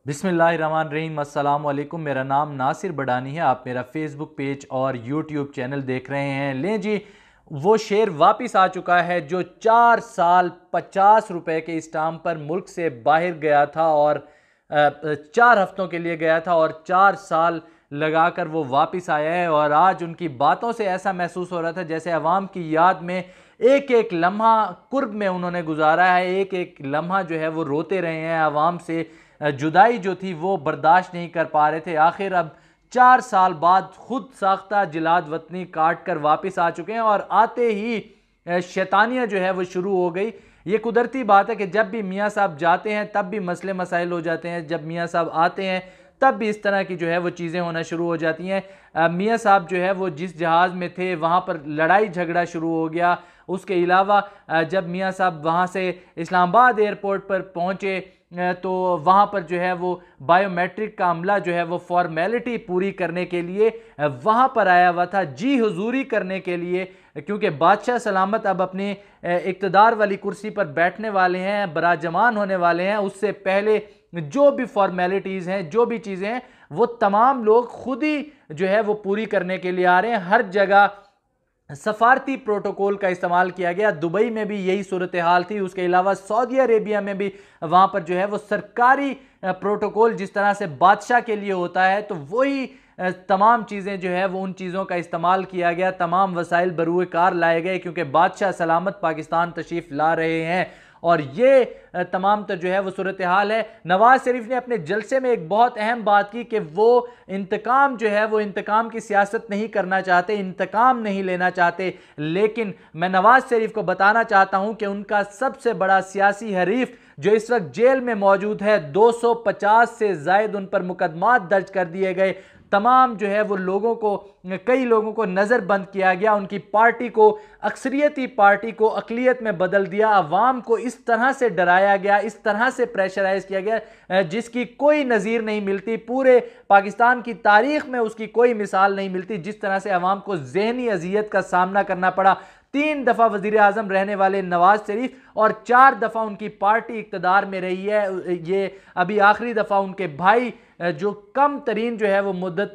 बिस्मिल्लाहिर्रहमानिर्रहीम। अस्सलाम वालेकुम। मेरा नाम नासिर बडानी है। आप मेरा फेसबुक पेज और यूट्यूब चैनल देख रहे हैं। लें जी, वो शेर वापस आ चुका है जो 4 साल 50 रुपए के स्टाम्प पर मुल्क से बाहर गया था और 4 हफ्तों के लिए गया था और 4 साल लगाकर वो वापस आया है। और आज उनकी बातों से ऐसा महसूस हो रहा था जैसे अवाम की याद में एक एक लम्हा कुर्ब में उन्होंने गुजारा है, एक एक लम्हा जो है वो रोते रहे हैं। अवाम से जुदाई जो थी वो बर्दाश्त नहीं कर पा रहे थे। आखिर अब 4 साल बाद खुद साख्ता जिलाद वतनी काट कर वापस आ चुके हैं और आते ही शैतानियाँ जो है वो शुरू हो गई। ये कुदरती बात है कि जब भी मियाँ साहब जाते हैं तब भी मसले मसाइल हो जाते हैं, जब मियाँ साहब आते हैं तब भी इस तरह की जो है वो चीज़ें होना शुरू हो जाती हैं। मियाँ साहब जो है वो जिस जहाज़ में थे वहाँ पर लड़ाई झगड़ा शुरू हो गया। उसके अलावा जब मियाँ साहब वहाँ से इस्लामाबाद एयरपोर्ट पर पहुँचे तो वहाँ पर जो है वो बायोमेट्रिक का अमला जो है वो फॉर्मेलिटी पूरी करने के लिए वहाँ पर आया हुआ था, जी हुजूरी करने के लिए, क्योंकि बादशाह सलामत अब अपनी इक़्तिदार वाली कुर्सी पर बैठने वाले हैं, बराजमान होने वाले हैं। उससे पहले जो भी फॉर्मेलिटीज़ हैं, जो भी चीज़ें हैं, वो तमाम लोग खुद ही जो है वो पूरी करने के लिए आ रहे हैं। हर जगह सफारती प्रोटोकॉल का इस्तेमाल किया गया। दुबई में भी यही सूरत हाल थी। उसके अलावा सऊदी अरेबिया में भी वहाँ पर जो है वो सरकारी प्रोटोकॉल जिस तरह से बादशाह के लिए होता है, तो वही तमाम चीज़ें जो है वो उन चीज़ों का इस्तेमाल किया गया। तमाम वसाइल बरूए कार लाए गए क्योंकि बादशाह सलामत पाकिस्तान तशरीफ़ ला रहे हैं। और ये तमाम तो जो है वो सूरत हाल है। नवाज शरीफ ने अपने जलसे में एक बहुत अहम बात की कि वो इंतकाम जो है वो इंतकाम की सियासत नहीं करना चाहते, इंतकाम नहीं लेना चाहते। लेकिन मैं नवाज शरीफ को बताना चाहता हूं कि उनका सबसे बड़ा सियासी हरीफ जो इस वक्त जेल में मौजूद है, 250 से जायद उन पर मुकदमात दर्ज कर दिए गए। तमाम जो है वो लोगों को, कई लोगों को नज़रबंद किया गया। उनकी पार्टी को, अक्सरियती पार्टी को अक़लियत में बदल दिया। अवाम को इस तरह से डराया गया, इस तरह से प्रेशराइज किया गया जिसकी कोई नज़ीर नहीं मिलती। पूरे पाकिस्तान की तारीख में उसकी कोई मिसाल नहीं मिलती। जिस तरह से अवाम को ज़हनी अजियत का सामना करना पड़ा। 3 दफ़ा वज़ीर आज़म रहने वाले नवाज शरीफ और 4 दफ़ा उनकी पार्टी इक़्तिदार में रही है। ये अभी आखिरी दफ़ा उनके भाई जो कम तरीन जो है वो मुद्दत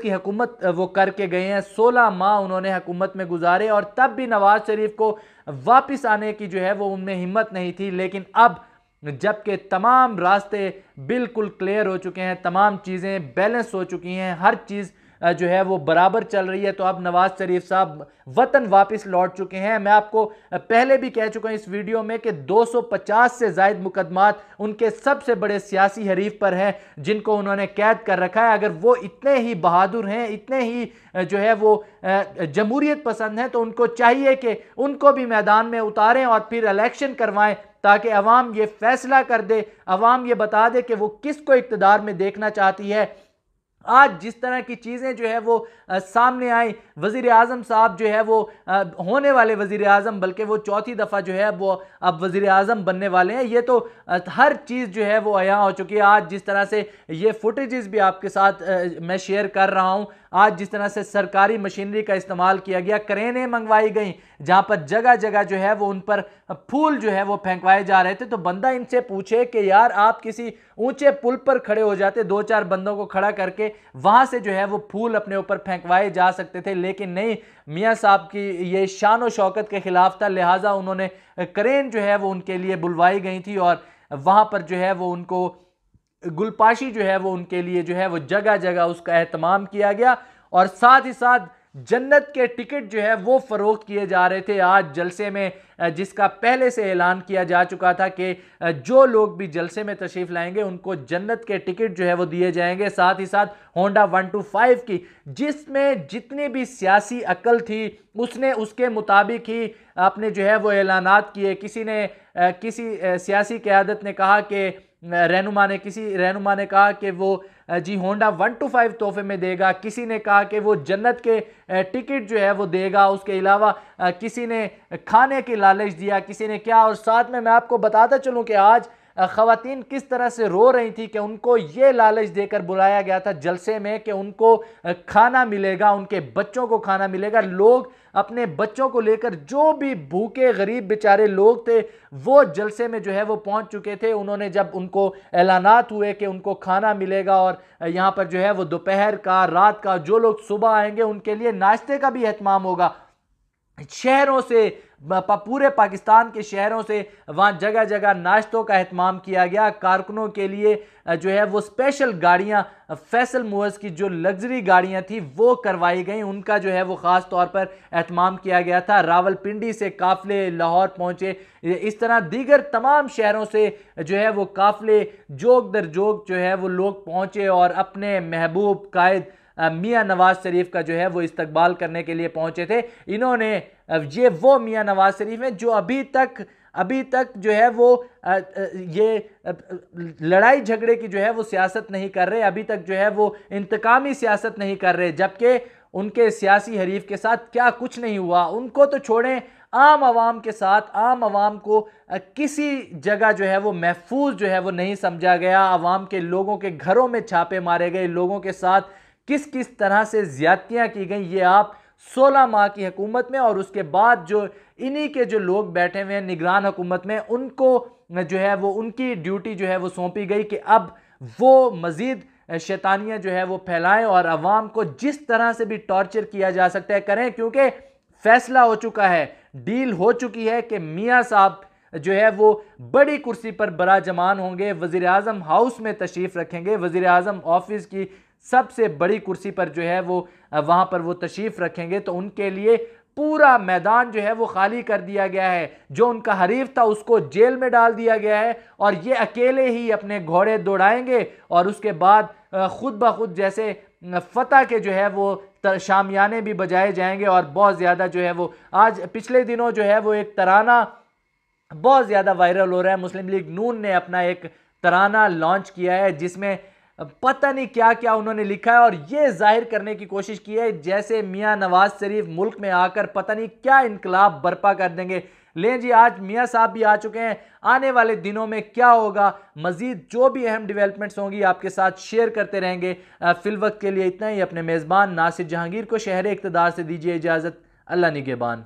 की हुकूमत वो करके गए हैं, 16 माह उन्होंने हुकूमत में गुजारे और तब भी नवाज शरीफ को वापस आने की जो है वो उनमें हिम्मत नहीं थी। लेकिन अब जबकि तमाम रास्ते बिल्कुल क्लियर हो चुके हैं, तमाम चीज़ें बैलेंस हो चुकी हैं, हर चीज़ जो है वो बराबर चल रही है, तो अब नवाज शरीफ साहब वतन वापस लौट चुके हैं। मैं आपको पहले भी कह चुका हूं इस वीडियो में कि 250 से जायद मुकदमात उनके सबसे बड़े सियासी हरीफ पर हैं जिनको उन्होंने कैद कर रखा है। अगर वो इतने ही बहादुर हैं, इतने ही जो है वो जमहूरियत पसंद हैं, तो उनको चाहिए कि उनको भी मैदान में उतारें और फिर इलेक्शन करवाएं ताकि अवाम ये फैसला कर दे, अवाम ये बता दे कि वो किसको इक़्तिदार में देखना चाहती है। आज जिस तरह की चीज़ें जो है वो सामने आई, वज़ीर आज़म साहब जो है वो होने वाले वज़ीर आज़म, बल्कि वो चौथी दफ़ा जो है वो अब वज़ीर आज़म बनने वाले हैं, ये तो हर चीज़ जो है वो अयां हो चुकी है। आज जिस तरह से ये फुटेजेस भी आपके साथ मैं शेयर कर रहा हूँ, आज जिस तरह से सरकारी मशीनरी का इस्तेमाल किया गया, क्रेनें मंगवाई गई जहाँ पर जगह जगह जो है वो उन पर फूल जो है वो फेंकवाए जा रहे थे, तो बंदा इनसे पूछे कि यार आप किसी ऊंचे पुल पर खड़े हो जाते, 2-4 बंदों को खड़ा करके वहां से जो है वो फूल अपने ऊपर फेंकवाए जा सकते थे। लेकिन नहीं, मियाँ साहब की ये शान और शौकत के खिलाफ था, लिहाजा उन्होंने क्रेन जो है वो उनके लिए बुलवाई गई थी और वहां पर जो है वो उनको गुलपाशी जो है वो उनके लिए जो है वो जगह जगह उसका एहतमाम किया गया और साथ ही साथ जन्नत के टिकट जो है वो फरोख्त किए जा रहे थे आज जलसे में, जिसका पहले से ऐलान किया जा चुका था कि जो लोग भी जलसे में तशरीफ़ लाएंगे उनको जन्नत के टिकट जो है वो दिए जाएंगे। साथ ही साथ होंडा 125 की, जिसमें जितनी भी सियासी अकल थी उसने उसके मुताबिक ही आपने जो है वो ऐलानात किए। किसी सियासी क़यादत ने कहा कि किसी रहनुमा ने कहा कि वो जी होंडा 125 तोहफे में देगा, किसी ने कहा कि वो जन्नत के टिकट जो है वो देगा, उसके अलावा किसी ने खाने की लालच दिया, किसी ने क्या। और साथ में मैं आपको बताता चलूं कि आज ख़वातीन किस तरह से रो रही थी कि उनको ये लालच देकर बुलाया गया था जलसे में कि उनको खाना मिलेगा, उनके बच्चों को खाना मिलेगा। लोग अपने बच्चों को लेकर, जो भी भूखे गरीब बेचारे लोग थे, वो जलसे में जो है वो पहुंच चुके थे। उन्होंने जब उनको ऐलानात हुए कि उनको खाना मिलेगा और यहाँ पर जो है वो दोपहर का, रात का, जो लोग सुबह आएंगे उनके लिए नाश्ते का भी एहतमाम होगा। शहरों से, पूरे पाकिस्तान के शहरों से वहाँ जगह जगह नाश्तों का एहतमाम किया गया। कारकुनों के लिए जो है वो स्पेशल गाड़ियाँ, फैसल मूवर्स की जो लग्जरी गाड़ियाँ थी वो करवाई गई, उनका जो है वो ख़ास तौर पर एहतमाम किया गया था। रावलपिंडी से काफ़िले लाहौर पहुँचे, इस तरह दीगर तमाम शहरों से जो है वो काफ़िले जोग दर जोग जो है वो लोग पहुँचे और अपने महबूब कायद मियाँ नवाज शरीफ का जो है वो इस्तकबाल करने के लिए पहुंचे थे। इन्होंने, ये वो मियाँ नवाज शरीफ हैं जो अभी तक जो है वो ये लड़ाई झगड़े की जो है वो सियासत नहीं कर रहे, अभी तक जो है वो इंतकामी सियासत नहीं कर रहे, जबकि उनके सियासी हरीफ के साथ क्या कुछ नहीं हुआ। उनको तो छोड़ें, आम आवाम के साथ, आम आवाम को किसी जगह जो है वो महफूज जो है वो नहीं समझा गया। आवाम के लोगों के घरों में छापे मारे गए, लोगों के साथ किस किस तरह से ज्यादतियां की गई, ये आप 16 माह की हुकूमत में और उसके बाद जो इन्हीं के जो लोग बैठे हुए हैं निगरान हुकूमत में, उनको जो है वो उनकी ड्यूटी जो है वो सौंपी गई कि अब वो मजीद शैतानियां जो है वो फैलाएं और अवाम को जिस तरह से भी टॉर्चर किया जा सकता है करें, क्योंकि फैसला हो चुका है, डील हो चुकी है कि मियाँ साहब जो है वो बड़ी कुर्सी पर बराजमान होंगे, वजीर आजम हाउस में तशरीफ रखेंगे, वजीर आजम ऑफिस की सबसे बड़ी कुर्सी पर जो है वो वहां पर वो तशरीफ रखेंगे। तो उनके लिए पूरा मैदान जो है वो खाली कर दिया गया है। जो उनका हरीफ था उसको जेल में डाल दिया गया है और ये अकेले ही अपने घोड़े दौड़ाएंगे और उसके बाद खुद ब खुद जैसे फतह के जो है वो शामियाने भी बजाए जाएंगे और बहुत ज़्यादा जो है वो, आज पिछले दिनों जो है वो एक तराना बहुत ज़्यादा वायरल हो रहा है। मुस्लिम लीग नून ने अपना एक तराना लॉन्च किया है जिसमें पता नहीं क्या क्या उन्होंने लिखा है और ये जाहिर करने की कोशिश की है जैसे मियाँ नवाज शरीफ मुल्क में आकर पता नहीं क्या इनकलाब बर्पा कर देंगे। लें जी, आज मियाँ साहब भी आ चुके हैं, आने वाले दिनों में क्या होगा, मजीद जो भी अहम डेवलपमेंट्स होंगी आपके साथ शेयर करते रहेंगे। फिल वक्त के लिए इतना ही। अपने मेज़बान नासिर जहांगीर को शहर इक़्तिदार से दीजिए इजाज़त। अल्लाह निगहबान।